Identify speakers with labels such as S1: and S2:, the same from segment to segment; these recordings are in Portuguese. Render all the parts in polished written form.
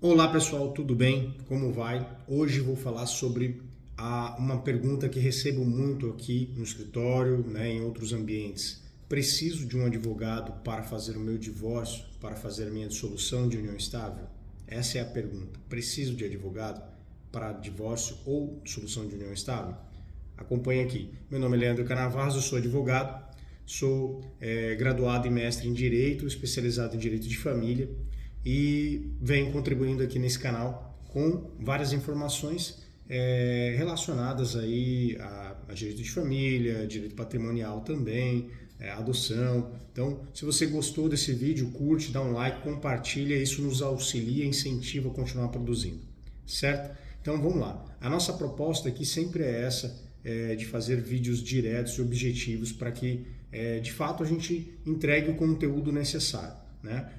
S1: Olá pessoal, tudo bem? Como vai? Hoje vou falar sobre uma pergunta que recebo muito aqui no escritório, em outros ambientes. Preciso de um advogado para fazer o meu divórcio, para fazer a minha dissolução de união estável? Essa é a pergunta. Preciso de advogado para divórcio ou dissolução de união estável? Acompanhe aqui. Meu nome é Leandro Canavaz, eu sou advogado, sou graduado e mestre em Direito, especializado em Direito de Família e venho contribuindo aqui nesse canal com várias informações relacionadas aí a direito de família, direito patrimonial também, adoção. Então, se você gostou desse vídeo, curte, dá um like, compartilha, isso nos auxilia e incentiva a continuar produzindo, certo? Então vamos lá. A nossa proposta aqui sempre é essa, de fazer vídeos diretos e objetivos para que, de fato, a gente entregue o conteúdo necessário, né?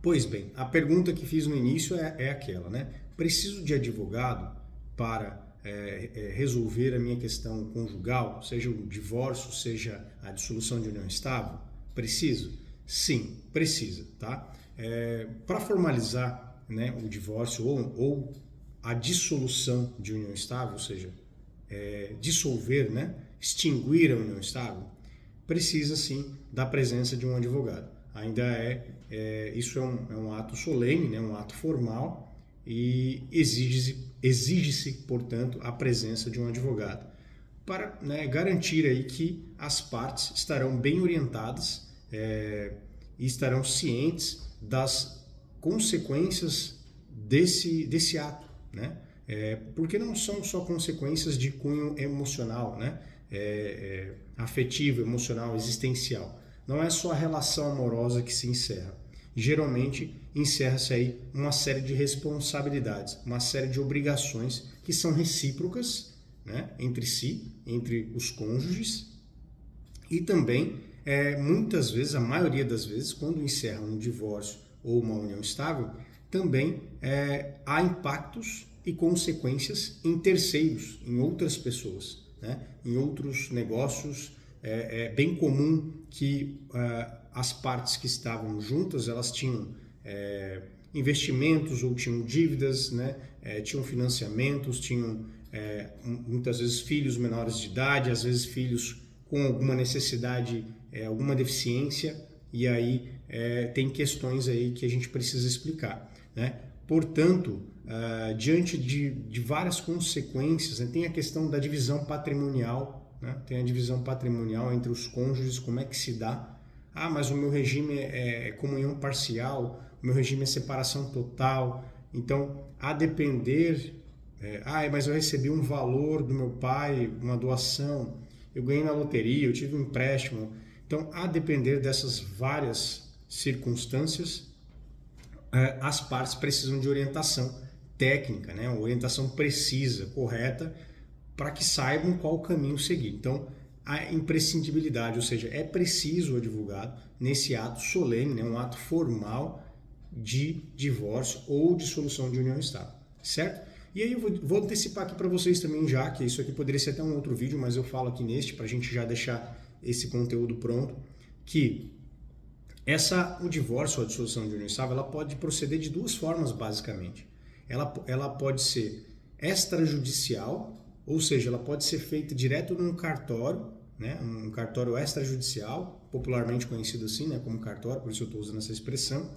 S1: Pois bem, a pergunta que fiz no início é aquela, né? Preciso de advogado para resolver a minha questão conjugal, seja o divórcio, seja a dissolução de união estável? Preciso? Sim, precisa, tá? Para formalizar, né, o divórcio ou a dissolução de união estável, ou seja, dissolver, né, extinguir a união estável, precisa sim da presença de um advogado. Ainda isso é um ato solene, né, um ato formal e exige-se, portanto, a presença de um advogado para, né, garantir aí que as partes estarão bem orientadas e estarão cientes das consequências desse ato, né? Porque não são só consequências de cunho emocional, né? Afetivo, emocional, existencial. Não é só a relação amorosa que se encerra. Geralmente encerra-se aí uma série de responsabilidades, uma série de obrigações que são recíprocas, né, entre si, entre os cônjuges, e também, muitas vezes, a maioria das vezes, quando encerra um divórcio ou uma união estável, também há impactos e consequências em terceiros, em outras pessoas, né? Em outros negócios. É bem comum que as partes que estavam juntas, elas tinham investimentos ou tinham dívidas, né? Tinham financiamentos, tinham muitas vezes filhos menores de idade, às vezes filhos com alguma necessidade, alguma deficiência, e aí tem questões aí que a gente precisa explicar, né? Portanto, diante de várias consequências, né, tem a questão da divisão patrimonial, né? Tem a divisão patrimonial entre os cônjuges, como é que se dá? Ah, mas o meu regime é comunhão parcial, o meu regime é separação total. Então, a depender, mas eu recebi um valor do meu pai, uma doação, eu ganhei na loteria, eu tive um empréstimo. Então, a depender dessas várias circunstâncias, as partes precisam de orientação técnica, né? Orientação precisa, correta, para que saibam qual caminho seguir. Então, a imprescindibilidade, ou seja, é preciso o advogado nesse ato solene, né? Um ato formal de divórcio ou de dissolução de união estável, certo? E aí eu vou antecipar aqui para vocês também já, que isso aqui poderia ser até um outro vídeo, mas eu falo aqui neste, para a gente já deixar esse conteúdo pronto, que o divórcio ou a dissolução de união estável, ela pode proceder de duas formas, basicamente. Ela pode ser extrajudicial, ou seja, ela pode ser feita direto num cartório, né, um cartório extrajudicial, popularmente conhecido assim, né, como cartório, por isso eu estou usando essa expressão,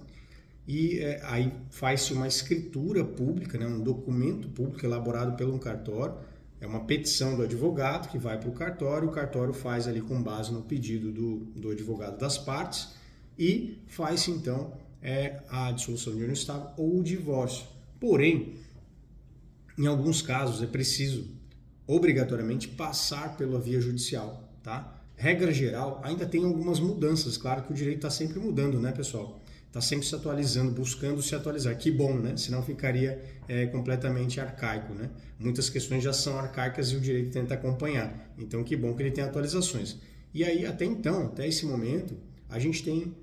S1: e aí faz-se uma escritura pública, né, um documento público elaborado pelo cartório, é uma petição do advogado que vai para o cartório faz ali com base no pedido do advogado das partes, e faz-se então a dissolução de união estável ou o divórcio. Porém, em alguns casos é preciso obrigatoriamente passar pela via judicial, tá? Regra geral, ainda tem algumas mudanças, claro que o direito está sempre mudando, né, pessoal? Está sempre se atualizando, buscando se atualizar. Que bom, né? Senão ficaria completamente arcaico, né? Muitas questões já são arcaicas e o direito tenta acompanhar. Então, que bom que ele tem atualizações. E aí, até então, até esse momento, a gente tem,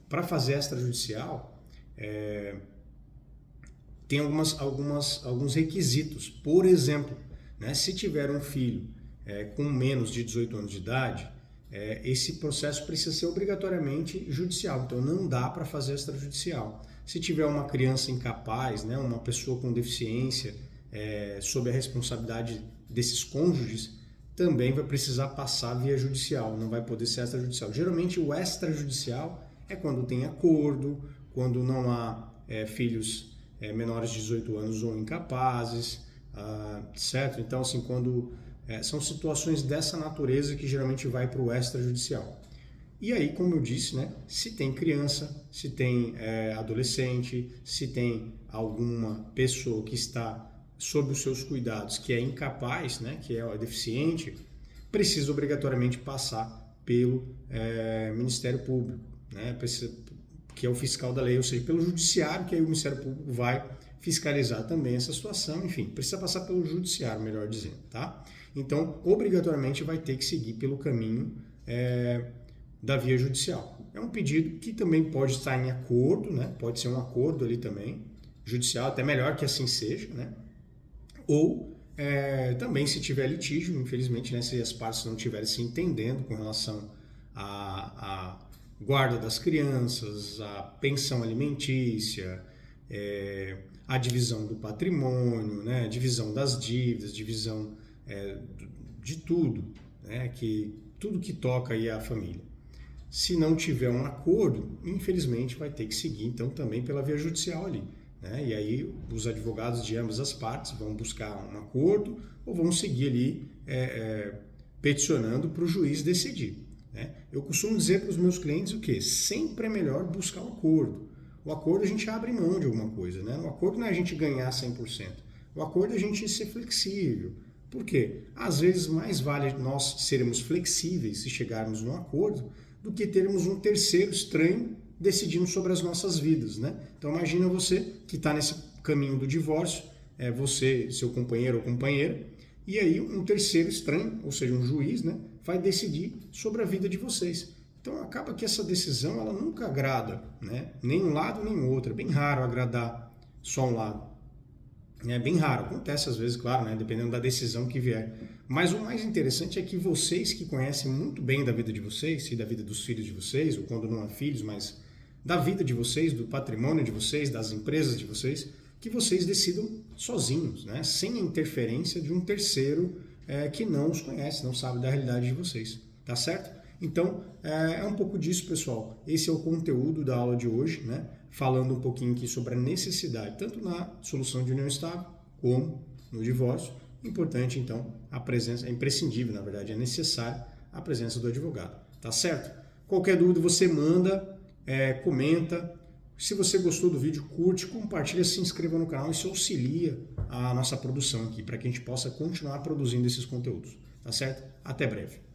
S1: para fazer extrajudicial, tem alguns requisitos. Por exemplo, né, se tiver um filho com menos de 18 anos de idade, esse processo precisa ser obrigatoriamente judicial. Então, não dá para fazer extrajudicial. Se tiver uma criança incapaz, né, uma pessoa com deficiência, sob a responsabilidade desses cônjuges, também vai precisar passar via judicial, não vai poder ser extrajudicial. Geralmente o extrajudicial é quando tem acordo, quando não há filhos menores de 18 anos ou incapazes, certo? Então, assim, quando são situações dessa natureza que geralmente vai para o extrajudicial. E aí, como eu disse, né, se tem criança, se tem adolescente, se tem alguma pessoa que está sob os seus cuidados, que é incapaz, né, que é deficiente, precisa obrigatoriamente passar pelo Ministério Público, né, que é o fiscal da lei, ou seja, pelo Judiciário, que aí o Ministério Público vai fiscalizar também essa situação, enfim, precisa passar pelo Judiciário, melhor dizendo, tá? Então, obrigatoriamente vai ter que seguir pelo caminho da via judicial. É um pedido que também pode estar em acordo, né? Pode ser um acordo ali também, judicial, até melhor que assim seja, né? Ou também se tiver litígio, infelizmente, né? Se as partes não estiverem se entendendo com relação à guarda das crianças, a pensão alimentícia, a divisão do patrimônio, né? A divisão das dívidas, divisão de tudo, né? Tudo que toca aí a família. Se não tiver um acordo, infelizmente vai ter que seguir então também pela via judicial ali, né? E aí os advogados de ambas as partes vão buscar um acordo ou vão seguir ali peticionando para o juiz decidir, né? Eu costumo dizer para os meus clientes o quê? Sempre é melhor buscar um acordo. O acordo a gente abre mão de alguma coisa, né? O acordo não é a gente ganhar 100%. O acordo é a gente ser flexível. Por quê? Às vezes mais vale nós sermos flexíveis se chegarmos num acordo do que termos um terceiro estranho decidindo sobre as nossas vidas, né? Então imagina você que está nesse caminho do divórcio, você, seu companheiro ou companheira, e aí um terceiro estranho, ou seja, um juiz, né, vai decidir sobre a vida de vocês. Então acaba que essa decisão ela nunca agrada, né? Nem um lado nem o outro. É bem raro agradar só um lado. É bem raro, acontece às vezes, claro, né? Dependendo da decisão que vier. Mas o mais interessante é que vocês que conhecem muito bem da vida de vocês e da vida dos filhos de vocês, ou quando não há filhos, mas da vida de vocês, do patrimônio de vocês, das empresas de vocês, que vocês decidam sozinhos, né? Sem a interferência de um terceiro que não os conhece, não sabe da realidade de vocês, tá certo? Então, é um pouco disso, pessoal. Esse é o conteúdo da aula de hoje, né? Falando um pouquinho aqui sobre a necessidade, tanto na solução de união estável, como no divórcio. Importante, então, a presença, é imprescindível, na verdade, é necessária a presença do advogado, tá certo? Qualquer dúvida você manda, comenta. Se você gostou do vídeo, curte, compartilha, se inscreva no canal. Isso auxilia a nossa produção aqui, para que a gente possa continuar produzindo esses conteúdos, tá certo? Até breve.